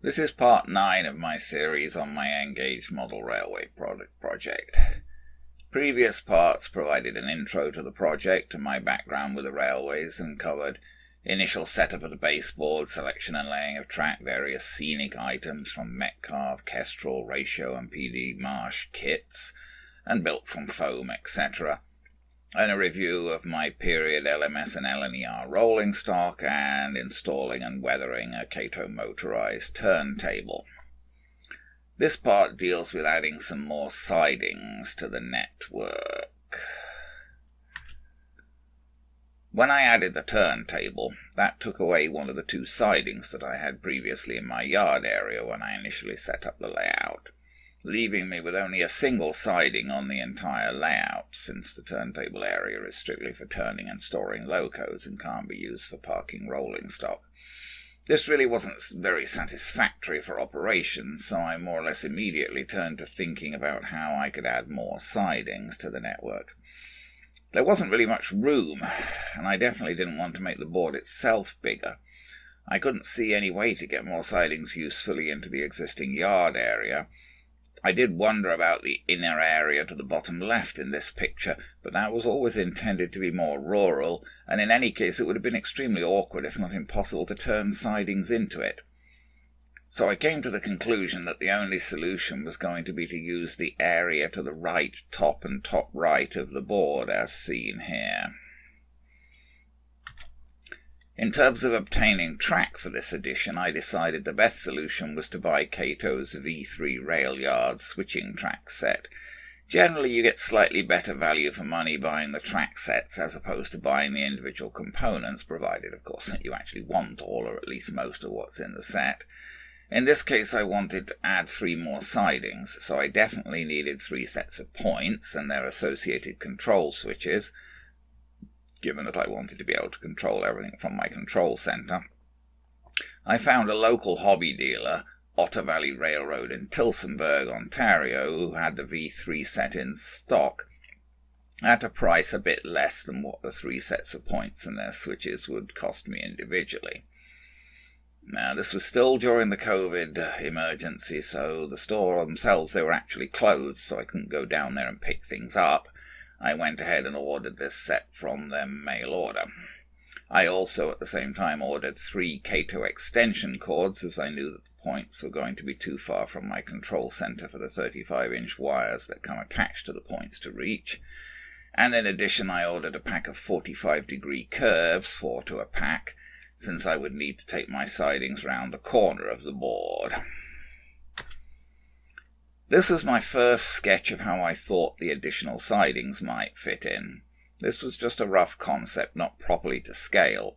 This is part 9 of my series on my Engaged Model Railway project. Previous parts provided an intro to the project and my background with the railways and covered initial setup of the baseboard, selection and laying of track, various scenic items from Metcalfe, Kestrel, Ratio and PD Marsh kits, and built from foam, etc., and a review of my period LMS and LNER rolling stock, and installing and weathering a Kato motorized turntable. This part deals with adding some more sidings to the network. When I added the turntable, that took away one of the 2 sidings that I had previously in my yard area when I initially set up the layout, leaving me with only a single siding on the entire layout, since the turntable area is strictly for turning and storing locos and can't be used for parking rolling stock. This really wasn't very satisfactory for operations, so I more or less immediately turned to thinking about how I could add more sidings to the network. There wasn't really much room, and I definitely didn't want to make the board itself bigger. I couldn't see any way to get more sidings usefully into the existing yard area. I did wonder about the inner area to the bottom left in this picture, but that was always intended to be more rural, and in any case it would have been extremely awkward, if not impossible, to turn sidings into it. So I came to the conclusion that the only solution was going to be to use the area to the right, top and top right of the board, as seen here. In terms of obtaining track for this addition, I decided the best solution was to buy Kato's V3 rail yard switching track set. Generally, you get slightly better value for money buying the track sets as opposed to buying the individual components, provided, of course, that you actually want all or at least most of what's in the set. In this case, I wanted to add 3 more sidings, so I definitely needed 3 sets of points and their associated control switches, given that I wanted to be able to control everything from my control center. I found a local hobby dealer, Otter Valley Railroad in Tillsonburg, Ontario, who had the V3 set in stock at a price a bit less than what the 3 sets of points and their switches would cost me individually. Now, this was still during the COVID emergency, so the store themselves, they were actually closed, so I couldn't go down there and pick things up. I went ahead and ordered this set from them mail order. I also at the same time ordered 3 Kato extension cords, as I knew that the points were going to be too far from my control center for the 35-inch wires that come attached to the points to reach. And in addition, I ordered a pack of 45-degree curves, 4 to a pack, since I would need to take my sidings round the corner of the board. This was my first sketch of how I thought the additional sidings might fit in. This was just a rough concept, not properly to scale,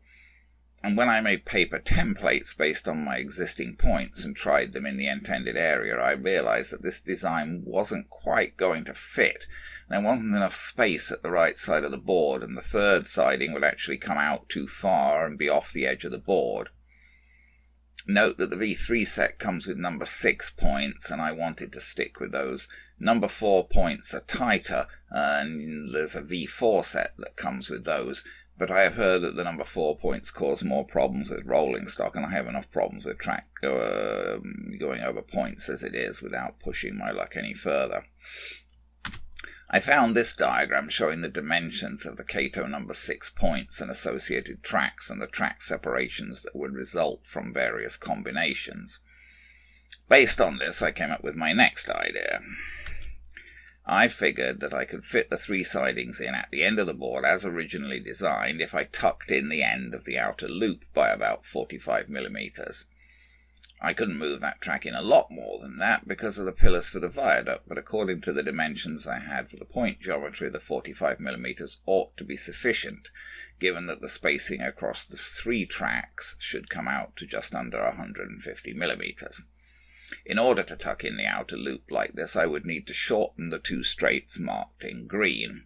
and when I made paper templates based on my existing points and tried them in the intended area, I realized that this design wasn't quite going to fit. There wasn't enough space at the right side of the board, and the 3rd siding would actually come out too far and be off the edge of the board. Note that the V3 set comes with number 6 points, and I wanted to stick with those. Number 4 points are tighter, and there's a V4 set that comes with those, but I have heard that the number 4 points cause more problems with rolling stock, and I have enough problems with track going over points as it is without pushing my luck any further. I found this diagram showing the dimensions of the Kato number 6 points and associated tracks and the track separations that would result from various combinations. Based on this, I came up with my next idea. I figured that I could fit the 3 sidings in at the end of the board as originally designed if I tucked in the end of the outer loop by about 45 millimeters. I couldn't move that track in a lot more than that because of the pillars for the viaduct, but according to the dimensions I had for the point geometry, the 45 millimeters ought to be sufficient, given that the spacing across the 3 tracks should come out to just under 150 millimeters. In order to tuck in the outer loop like this, I would need to shorten the 2 straights marked in green,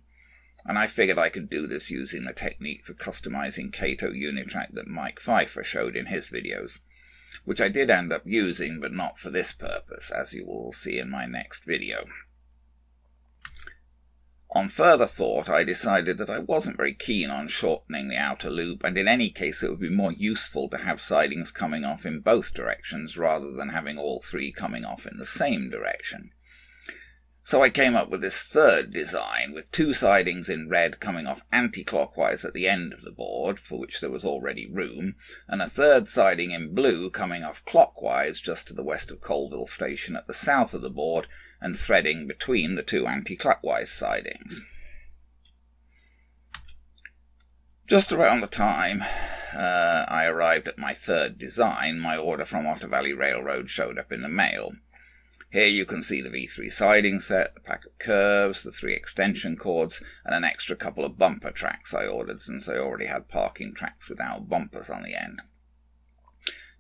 and I figured I could do this using the technique for customizing Kato Unitrack that Mike Pfeiffer showed in his videos, which I did end up using, but not for this purpose, as you will see in my next video. On further thought, I decided that I wasn't very keen on shortening the outer loop, and in any case it would be more useful to have sidings coming off in both directions rather than having all three coming off in the same direction. So I came up with this third design, with two sidings in red coming off anti-clockwise at the end of the board, for which there was already room, and a third siding in blue coming off clockwise just to the west of Colville Station at the south of the board, and threading between the two anti-clockwise sidings. Just around the time I arrived at my third design, my order from Otter Valley Railroad showed up in the mail. Here you can see the V3 siding set, the pack of curves, the 3 extension cords, and an extra couple of bumper tracks I ordered since I already had parking tracks without bumpers on the end.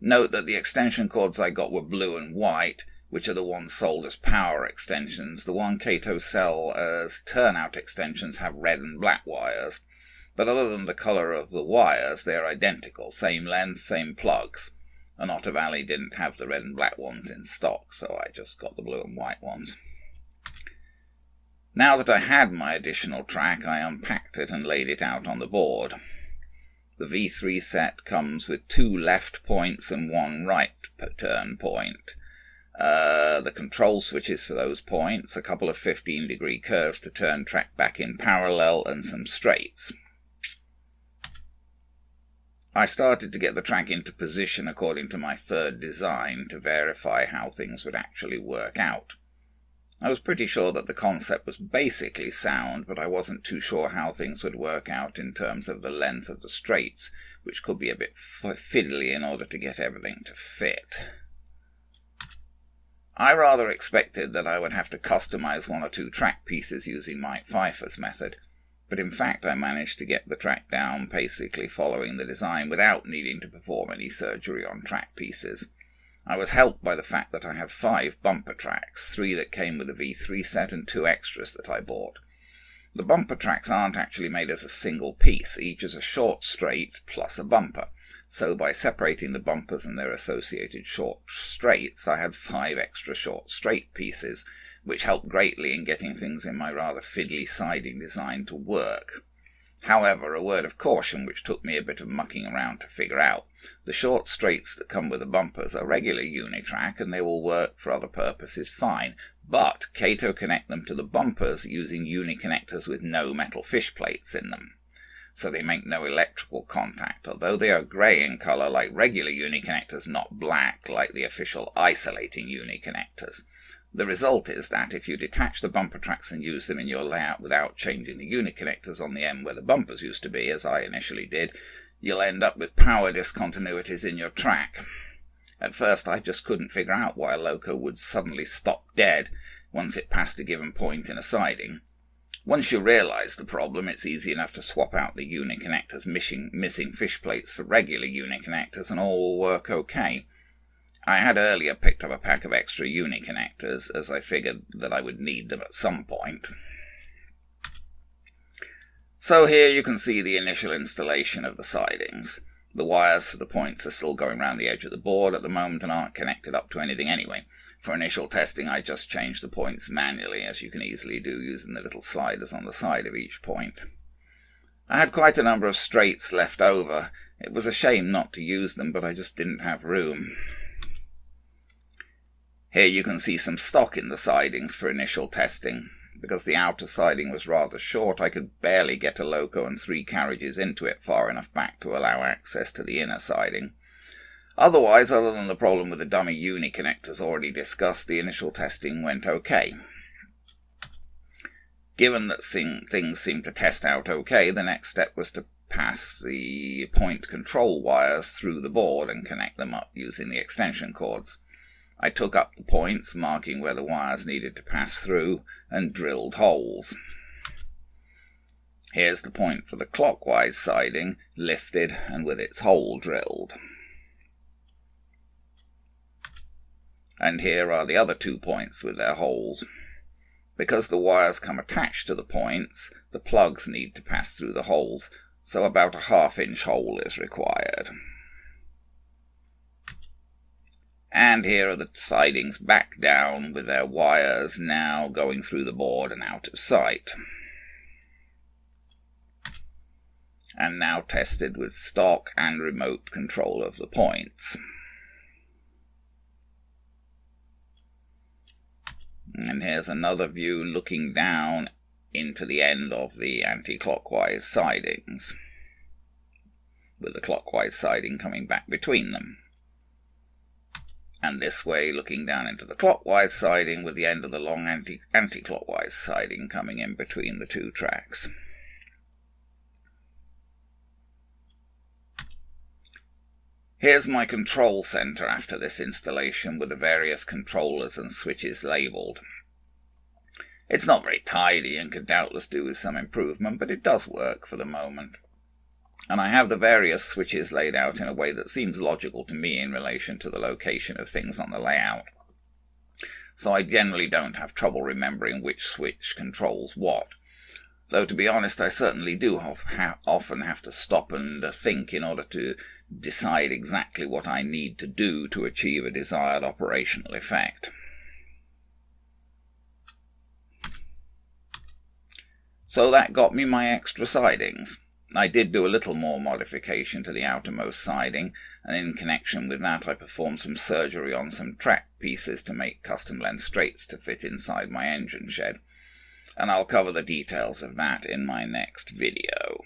Note that the extension cords I got were blue and white, which are the ones sold as power extensions. The one Cato sell as turnout extensions have red and black wires, but other than the colour of the wires, they are identical, same length, same plugs. And Otter Valley didn't have the red and black ones in stock, so I just got the blue and white ones. Now that I had my additional track, I unpacked it and laid it out on the board. The V3 set comes with 2 left points and 1 right turn point. The control switches for those points, a couple of 15-degree curves to turn track back in parallel, and some straights. I started to get the track into position according to my third design to verify how things would actually work out. I was pretty sure that the concept was basically sound, but I wasn't too sure how things would work out in terms of the length of the straights, which could be a bit fiddly in order to get everything to fit. I rather expected that I would have to customize 1 or 2 track pieces using Mike Pfeiffer's method, but in fact I managed to get the track down basically following the design without needing to perform any surgery on track pieces. I was helped by the fact that I have 5 bumper tracks, 3 that came with the V3 set and 2 extras that I bought. The bumper tracks aren't actually made as a single piece, each is a short straight plus a bumper. So by separating the bumpers and their associated short straights, I had 5 extra short straight pieces, which helped greatly in getting things in my rather fiddly siding design to work. However, a word of caution which took me a bit of mucking around to figure out. The short straights that come with the bumpers are regular unitrack and they will work for other purposes fine, but Cato connect them to the bumpers using uniconnectors with no metal fish plates in them. So they make no electrical contact, although they are grey in colour like regular uniconnectors, not black like the official isolating uniconnectors. The result is that if you detach the bumper tracks and use them in your layout without changing the uniconnectors on the end where the bumpers used to be, as I initially did, you'll end up with power discontinuities in your track. At first I just couldn't figure out why a loco would suddenly stop dead once it passed a given point in a siding. Once you realise the problem, it's easy enough to swap out the uniconnectors missing fish plates for regular uniconnectors and all will work okay. I had earlier picked up a pack of extra uniconnectors as I figured that I would need them at some point. So here you can see the initial installation of the sidings. The wires for the points are still going around the edge of the board at the moment and aren't connected up to anything anyway. For initial testing I just changed the points manually, as you can easily do using the little sliders on the side of each point. I had quite a number of straights left over. It was a shame not to use them, but I just didn't have room. Here you can see some stock in the sidings for initial testing. Because the outer siding was rather short, I could barely get a loco and 3 carriages into it far enough back to allow access to the inner siding. Otherwise, other than the problem with the dummy uniconnectors already discussed, the initial testing went okay. Given that things seemed to test out okay, the next step was to pass the point control wires through the board and connect them up using the extension cords. I took up the points, marking where the wires needed to pass through, and drilled holes. Here's the point for the clockwise siding, lifted and with its hole drilled. And here are the other 2 points with their holes. Because the wires come attached to the points, the plugs need to pass through the holes, so about a 1/2-inch hole is required. And here are the sidings back down with their wires now going through the board and out of sight. and now tested with stock and remote control of the points. And here's another view looking down into the end of the anti-clockwise sidings, with the clockwise siding coming back between them. And this way looking down into the clockwise siding with the end of the long anti-clockwise siding coming in between the two tracks. Here's my control center after this installation with the various controllers and switches labeled. It's not very tidy and could doubtless do with some improvement, but it does work for the moment. And I have the various switches laid out in a way that seems logical to me in relation to the location of things on the layout. So I generally don't have trouble remembering which switch controls what. Though to be honest, I certainly do often have to stop and think in order to decide exactly what I need to do to achieve a desired operational effect. So that got me my extra sidings. I did do a little more modification to the outermost siding, and in connection with that I performed some surgery on some track pieces to make custom length straights to fit inside my engine shed, and I'll cover the details of that in my next video.